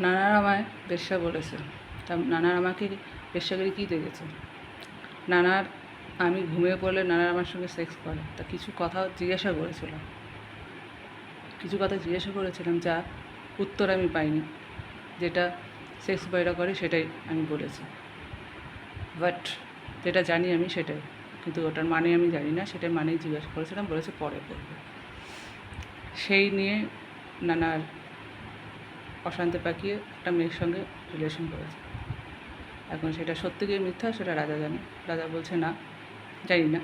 নানার আমায় বেশ্যা বলেছে। তা নানার আমাকে বেশ্যাগিরি কী দেখেছে? নানার আমি ঘুমিয়ে পড়লে নানার আমার সঙ্গে সেক্স করে। তা কিছু কথা জিজ্ঞাসা করেছিলাম, যা উত্তর আমি পাইনি। যেটা সেক্স বয়রা করে সেটাই আমি বলেছি, বাট যেটা জানি আমি সেটাই, কিন্তু ওটার মানে আমি জানি না। সেটার মানেই জিজ্ঞাসা করেছিলাম, বলেছে পরে বলবে। সেই নিয়ে নানার অশান্তি পাকিয়ে একটা মেয়ের সঙ্গে রিলেশন করেছে। এখন সেটা সত্যি কি মিথ্যা সেটা রাজা জানে। রাজা বলছে না, জানি না।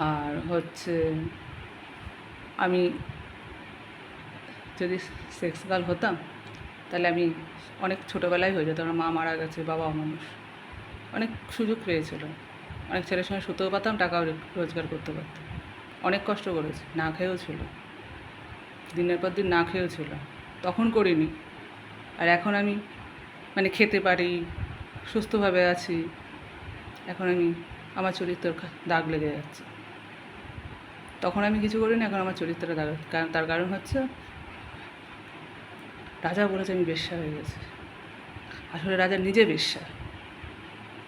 আর হচ্ছে আমি যদি সেক্স গার্ল হতাম তাহলে আমি অনেক ছোটোবেলায় হয়ে যেত। আমার মা মারা গেছে, বাবা অমানুষ, অনেক সুযোগ পেয়েছিল, অনেক ছেলের সঙ্গে শুতেও পারতাম, টাকাও রোজগার করতে পারতাম। অনেক কষ্ট করেছি, না খেয়েও ছিল, দিনের পর দিন না খেয়েও ছিল, তখন করিনি। আর এখন আমি খেতে পারি, সুস্থভাবে আছি, এখন আমি আমার চরিত্রের দাগ লেগে যাচ্ছে। তখন আমি কিছু করিনি, এখন আমার চরিত্রের দাগ। তার কারণ হচ্ছে রাজা বলেছে আমি বেশ্যা হয়ে গেছি। আসলে রাজা নিজে বেশ্যা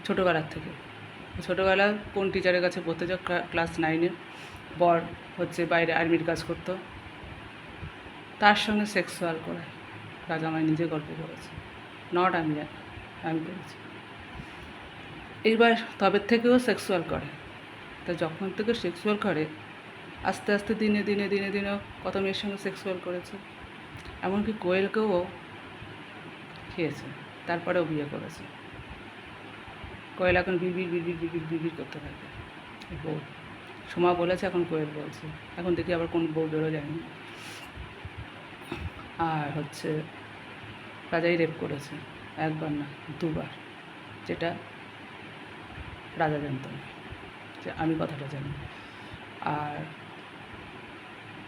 ছোটোবেলার থেকে। ছোটোবেলা কোন টিচারের কাছে পড়তে যাও, ক্লাস 9-এ বর হচ্ছে বাইরে আর্মির কাজ করতো, তার সঙ্গে সেক্সুয়াল করে রাজা আমায় নিজে গল্প করেছে, নট আমি করেছি। এইবার তবের থেকেও সেক্সুয়াল করে। তা যখন থেকে সেক্সুয়াল করে আস্তে আস্তে দিনে দিনে দিনে দিনেও কত মেয়ের সঙ্গে সেক্সুয়াল করেছে, এমনকি কোয়েলকেও খেয়েছে, তারপরেও বিয়ে করেছে। কোয়েল এখন বিড়বিড় করতে থাকে। বউ সোমা বলেছে, এখন কোয়েল বলছে, এখন দেখি আবার কোন বউ বেরো যায়নি। আর হচ্ছে রাজাই রেপ করেছে, একবার না দুবার, যেটা রাজা জানত না, যে আমি কথাটা জানি। আর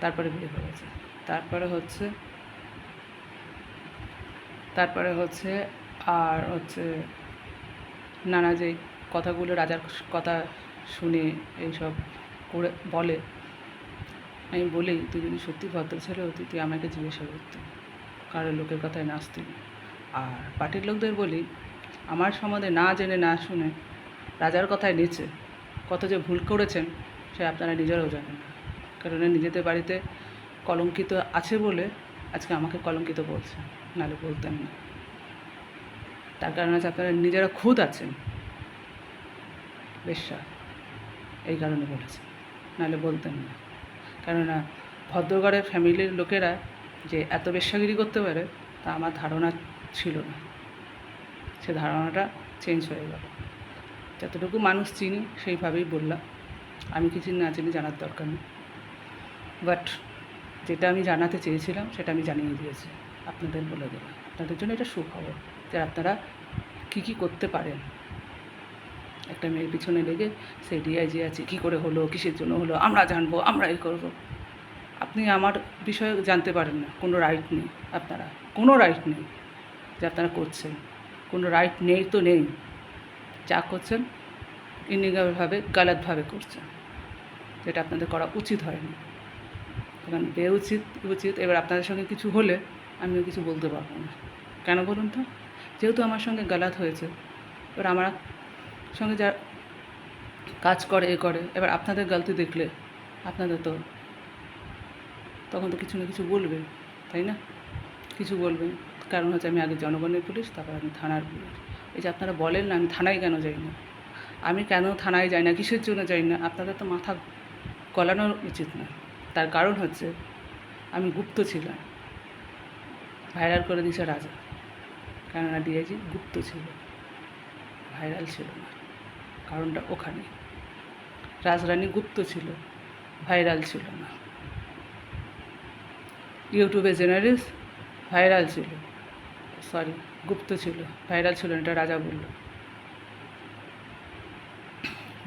তারপরে বিয়ে করেছে। তারপরে হচ্ছে আর হচ্ছে নানা যেই কথাগুলো রাজার কথা শুনে এইসব করে বলে, আমি বলি তুই যদি সত্যি ভদ্র ছেলে হতি তুই আমাকে জিজ্ঞাসা করতি, কারোর লোকের কথায় নাচতি। আর পার্টির লোকদের বলি, আমার সম্বন্ধে না জেনে না শুনে রাজার কথায় নেচে কত যে ভুল করেছেন সে আপনারা নিজেরাও জানেন না। কারণ নিজেদের বাড়িতে কলঙ্কিত আছে বলে আজকে আমাকে কলঙ্কিত বলছে, নাহলে বলতেন না। তার কারণ আছে আপনারা নিজেরা খুদ আছেন বেশ্যা, এই কারণে বলেছে, নাহলে বলতেন না। কেননা ভদ্রঘরের ফ্যামিলির লোকেরা যে এত বেশ্যাগিরি করতে পারে তা আমার ধারণা ছিল না। সে ধারণাটা চেঞ্জ হয়ে গেল। যতটুকু মানুষ চিনি সেইভাবেই বললাম। আমি কিছু না চিনি জানার দরকার নেই, বাট যেটা আমি জানাতে চেয়েছিলাম সেটা আমি জানিয়ে দিয়েছি, আপনাদের বলে দিলাম। আপনাদের জন্য এটা সুখবর যে আপনারা কী করতে পারেন। একটা মেয়ের পিছনে লেগে সেই ডিআইজি আছে, কী করে হলো, কিসের জন্য হলো, আমরা জানবো, আমরা এই করবো। আপনি আমার বিষয়ে জানতে পারেন না, কোনো রাইট নেই, আপনারা কোনো রাইট নেই যে আপনারা করছেন, কোনো রাইট নেই তো নেই। যা করছেন ইনলিগালভাবে, গালাতভাবে করছেন, যেটা আপনাদের করা উচিত হয়নি। কারণ উচিত। এবার আপনাদের সঙ্গে কিছু হলে আমিও কিছু বলতে পারবো না। কেন বলুন তো? যেহেতু আমার সঙ্গে গালাত হয়েছে, এবার আমার সঙ্গে যা কাজ করে এবার আপনাদের গলতি দেখলে আপনাদের তো তখন তো কিছু না কিছু বলবে, তাই না? কিছু বলবেন, কারণ হচ্ছে আমি আগে জনগণের পুলিশ, তারপর আমি থানার পুলিশ। এই যে আপনারা বলেন না আমি থানায় কেন যাই না, আমি কেন থানায় যাই না, কিসের জন্য যাই না, আপনাদের তো মাথা গলানো উচিত না। তার কারণ হচ্ছে আমি গুপ্ত ছিলাম, ভাইরাল করে দিয়েছে রাজা। কেননা ডিআইজি গুপ্ত ছিল, ভাইরাল ছিল না। কারণটা ওখানে। রাজরানী গুপ্ত ছিল, ভাইরাল ছিল না। ইউটিউবে জেনারেলিস্ট ভাইরাল ছিল, গুপ্ত ছিল, ভাইরাল ছিল না, এটা রাজা বলল।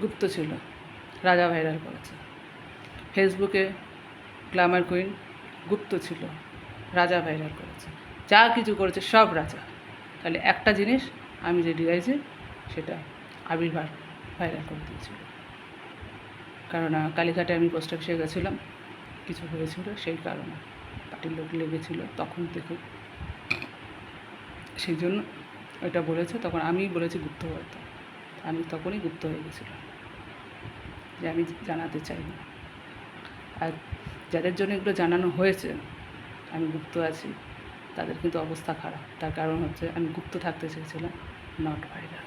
গুপ্ত ছিল, রাজা ভাইরাল করেছে। ফেসবুকে গ্ল্যামার কুইন গুপ্ত ছিল, রাজা ভাইরাল করেছে। যা কিছু করেছে সব রাজা। তাহলে একটা জিনিস আমি যে ডিআইজি সেটা আবির্ভাব ভাইরাল করে দিয়েছিল। কারণ কালীঘাটে আমি পোস্ট অফিসে গেছিলাম, কিছু হয়েছিল সেই কারণে পার্টির লোক লেগেছিলো তখন থেকে। সেই জন্য ওইটা বলেছে। তখন আমিই বলেছি গুপ্ত হয়তো, আমি তখনই গুপ্ত হয়ে গেছিলাম যে আমি জানাতে চাই না। আর যাদের জন্য এগুলো জানানো হয়েছে আমি গুপ্ত আছি, তাদের কিন্তু অবস্থা খারাপ। তার কারণ হচ্ছে আমি গুপ্ত থাকতে চেয়েছিলাম, নট ভাইরাল।